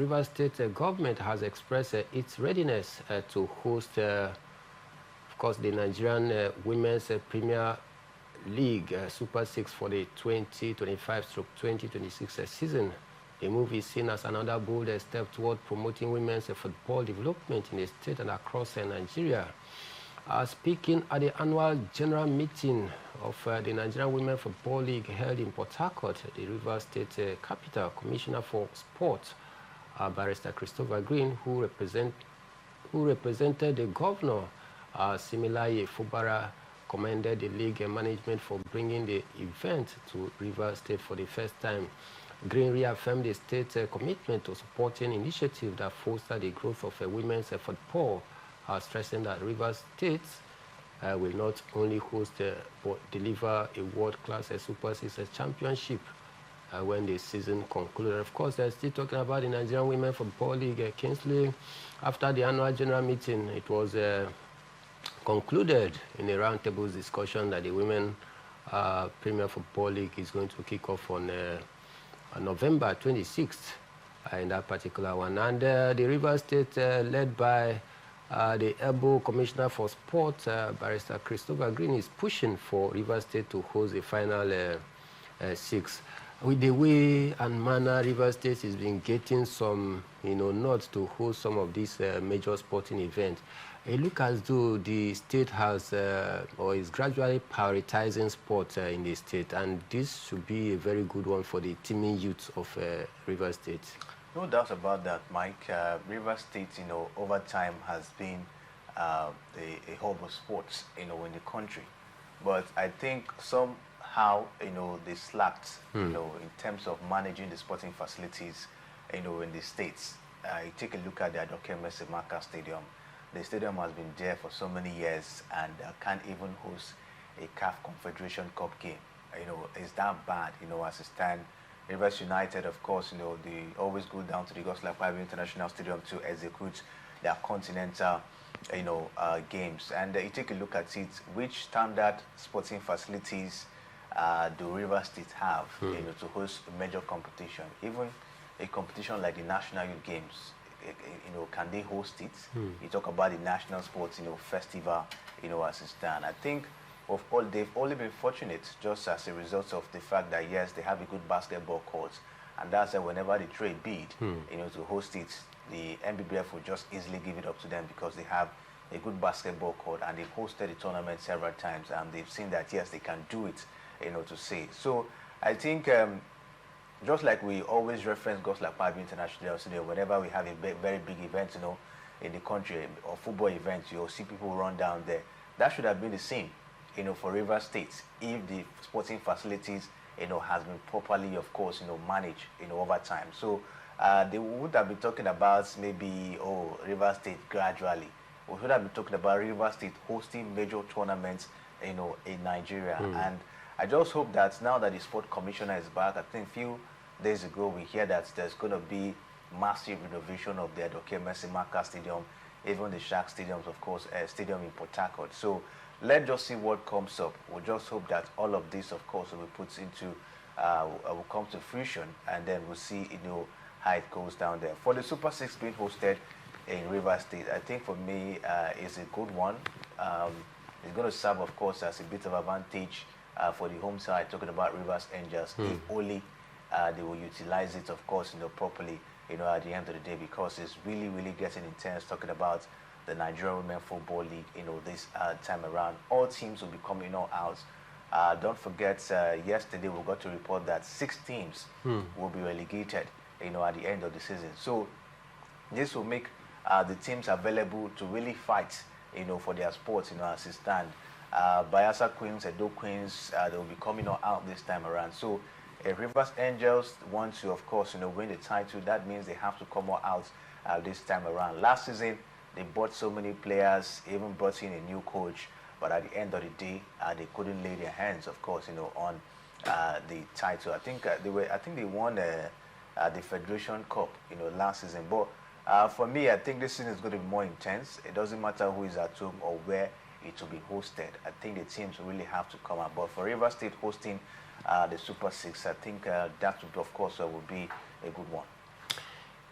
Rivers State government has expressed its readiness to host, of course, the Nigerian Women's Premier League Super 6 for the 2025-2026 season. The move is seen as another bold step toward promoting women's football development in the state and across Nigeria. Speaking at the annual general meeting of the Nigerian Women Football League held in Port Harcourt, the Rivers State capital, Commissioner for Sport, Barrister Christopher Green, who represented the governor, Similaye Fubara, commended the league management for bringing the event to Rivers State for the first time. Green reaffirmed the state's commitment to supporting initiatives that foster the growth of women's football, stressing that Rivers State will not only host but deliver a world-class Super 6 championship when the season concluded. Of course, they're still talking about the Nigerian Women Football League. Kingsley, after the annual general meeting, it was concluded in a roundtable discussion that the Women Premier Football League is going to kick off on November 26th in that particular one. And the Rivers State, led by the able Commissioner for Sport, Barrister Christopher Green, is pushing for Rivers State to host the final 6. With the way and manner Rivers State has been getting some, nods to host some of these major sporting events, it looks as though the state has or is gradually prioritizing sport in the state, and this should be a very good one for the teeming youth of Rivers State. No doubt about that, Mike. Rivers State, over time has been a hub of sports, in the country. But I think somehow, they slacked, in terms of managing the sporting facilities, in the states. You take a look at the Adoke Semaka Stadium. The stadium has been there for so many years and can't even host a CAF Confederation Cup game. It's that bad, as it stands. Rivers United, of course, they always go down to the Goslar Private International Stadium to execute their continental, games. And you take a look at it, which standard sporting facilities do Rivers State have, to host a major competition? Even a competition like the National Youth Games, can they host it? You talk about the national sports, festival, as it stands. I think they've only been fortunate just as a result of the fact that, yes, they have a good basketball court, and that's why whenever they trade bid, to host it, the NBBF will just easily give it up to them because they have a good basketball court and they've hosted the tournament several times and they've seen that, yes, they can do it, to say. So I think just like we always reference Goslar Private International Stadium, whenever we have a very big event, in the country, or football events, you'll see people run down there. That should have been the same, for Rivers State, if the sporting facilities, has been properly, of course, managed, over time. So they would have been talking about maybe, Rivers State gradually. We should have been talking about Rivers State hosting major tournaments, in Nigeria. And I just hope that now that the sport commissioner is back, I think a few days ago we hear that there's going to be massive renovation of the Adoke Semaka Stadium, even the Shark Stadiums, of course, stadium in Port Harcourt. So let's just see what comes up. We'll just hope that all of this, of course, will be put into, will come to fruition, and then we'll see, how it goes down there. For the Super 6 being hosted in Rivers State, I think for me, it's a good one. It's going to serve, of course, as a bit of advantage for the home side, talking about Rivers Angels, if only they will utilize it, of course, properly, at the end of the day, because it's really, really getting intense, talking about the Nigerian Women Football League, this time around. All teams will be coming out. Don't forget, yesterday we got to report that 6 teams will be relegated, at the end of the season. So this will make the teams available to really fight, for their sports, as it stands. Bayelsa Queens, Edo Queens, they will be coming out this time around. So if Rivers Angels want to, of course, win the title, that means they have to come out this time around. Last season, they bought so many players, even brought in a new coach, but at the end of the day, they couldn't lay their hands, of course, on the title. I think they won the Federation Cup, last season. But for me, I think this season is going to be more intense. It doesn't matter who is at home or where it will be hosted. I think the teams really have to come out. But for Rivers State hosting the Super 6, I think that, of course, will be a good one.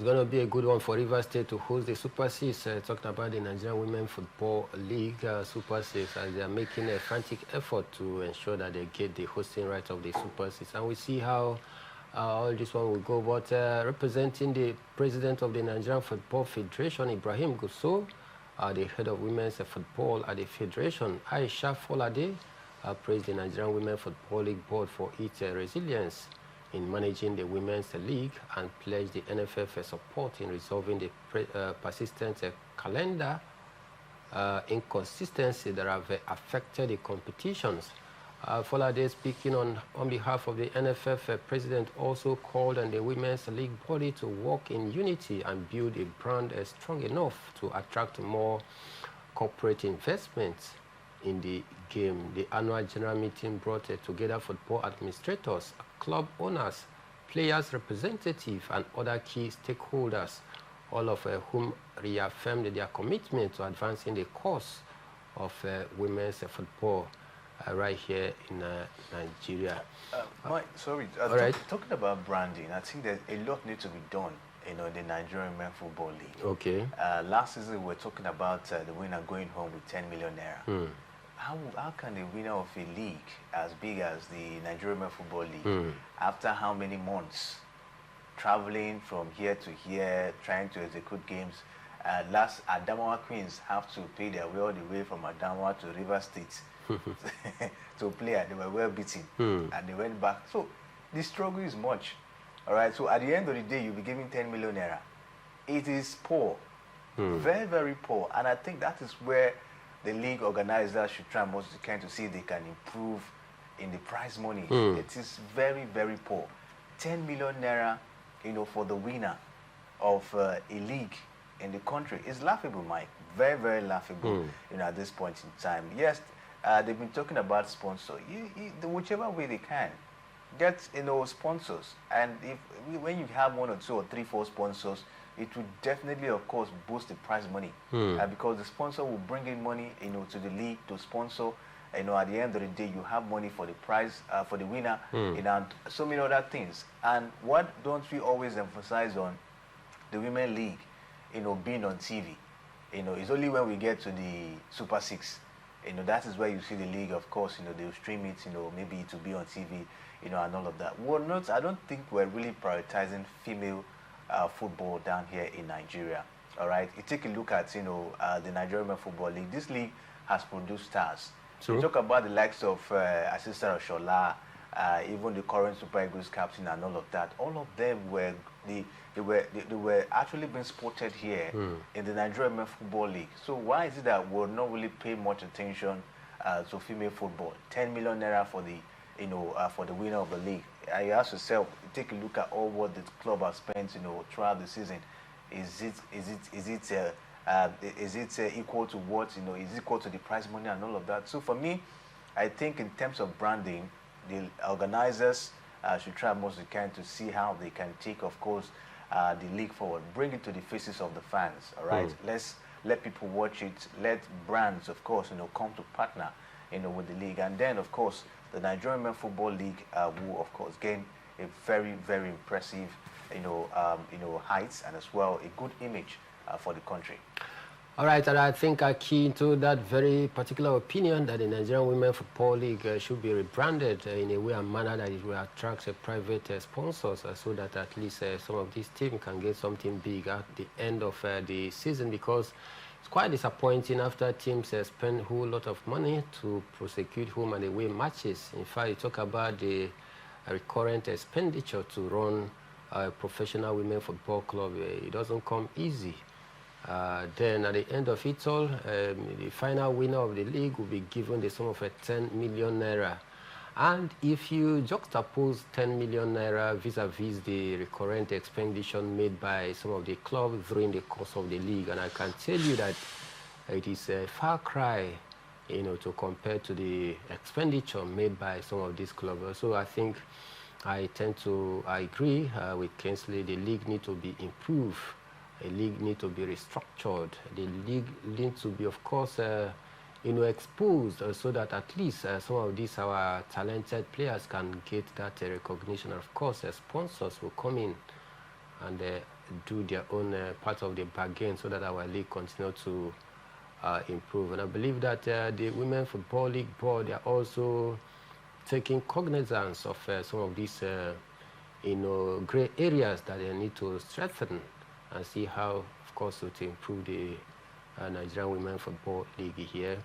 It's going to be a good one for Rivers State to host the Super Six. Talking about the Nigerian Women Football League Super Six, as they are making a frantic effort to ensure that they get the hosting right of the Super Six. And we see how all this one will go. But representing the president of the Nigerian Football Federation, Ibrahim Gusso, the head of women's football at the Federation, Aisha Folade, praised the Nigerian Women Football League Board for its resilience in managing the Women's League and pledged the NFF for support in resolving the persistent calendar inconsistency that have affected the competitions. Folade, speaking on behalf of the NFF president, also called on the Women's League body to work in unity and build a brand strong enough to attract more corporate investments in the game. The annual general meeting brought together football administrators, club owners, players' representatives, and other key stakeholders, all of whom reaffirmed their commitment to advancing the cause of women's football right here in Nigeria. Mike, sorry, right. Talking about branding, I think that a lot needs to be done in the Nigerian Women Football League. Okay. Last season, we were talking about the winner going home with 10 million naira. How can the winner of a league as big as the Nigerian Women Football League, after how many months traveling from here to here, trying to execute games, last Adamawa Queens have to pay their way all the way from Adamawa to River State to play, and they were well beaten, and they went back. So the struggle is much. All right. So at the end of the day, you'll be giving 10 million naira. It is poor, very, very poor, and I think that is where the league organizers should try most they can to see if they can improve in the prize money. It is very, very poor. 10 million naira, for the winner of a league in the country is laughable, Mike. Very, very laughable. At this point in time. Yes, they've been talking about sponsors. Whichever way they can, get sponsors. And when you have 1 or 2 or 3, 4 sponsors, it would definitely, of course, boost the prize money, because the sponsor will bring in money, to the league to sponsor. At the end of the day, you have money for the prize, for the winner, and so many other things. And what don't we always emphasize on the Women League, being on TV? It's only when we get to the Super Six, that is where you see the league. Of course, they'll stream it, maybe to be on TV, and all of that. I don't think we're really prioritizing female football down here in Nigeria. All right, you take a look at the Nigerian Football League. This league has produced stars. True. You talk about the likes of Asista Oshola, even the current Super Eagles captain, and all of that. All of them were they were actually being spotted here in the Nigerian Football League. So why is it that we're not really paying much attention to female football? 10 million naira for the for the winner of the league. You ask yourself, take a look at all what the club has spent, throughout the season. Is it equal to what, is it equal to the prize money and all of that? So for me, I think in terms of branding, the organizers should try most they can to see how they can take, of course, the league forward, bring it to the faces of the fans. All right, let's let people watch it. Let brands, of course, come to partner, with the league, and then, of course, the Nigerian Women Football League will, of course, gain a very, very impressive, heights, and as well a good image for the country. All right, and I think I key into that very particular opinion that the Nigerian Women Football League should be rebranded in a way and manner that it will attract private sponsors, so that at least some of these teams can get something big at the end of the season, because it's quite disappointing after teams spend a whole lot of money to prosecute home and away matches. In fact, you talk about the recurrent expenditure to run a professional women football club. It doesn't come easy. Then at the end of it all, the final winner of the league will be given the sum of 10 million naira. And if you juxtapose 10 million naira vis-a-vis the recurrent expenditure made by some of the clubs during the course of the league, and I can tell you that it is a far cry, to compare to the expenditure made by some of these clubs. So I think I agree with Kingsley. The league needs to be improved. A league needs to be restructured. The league needs to be, of course, exposed, so that at least some of these our talented players can get that recognition. Of course, sponsors will come in and do their own part of the bargain so that our league continue to improve. And I believe that the Women Football League Board, they are also taking cognizance of some of these gray areas that they need to strengthen and see how, of course, to improve the Nigerian Women Football League here.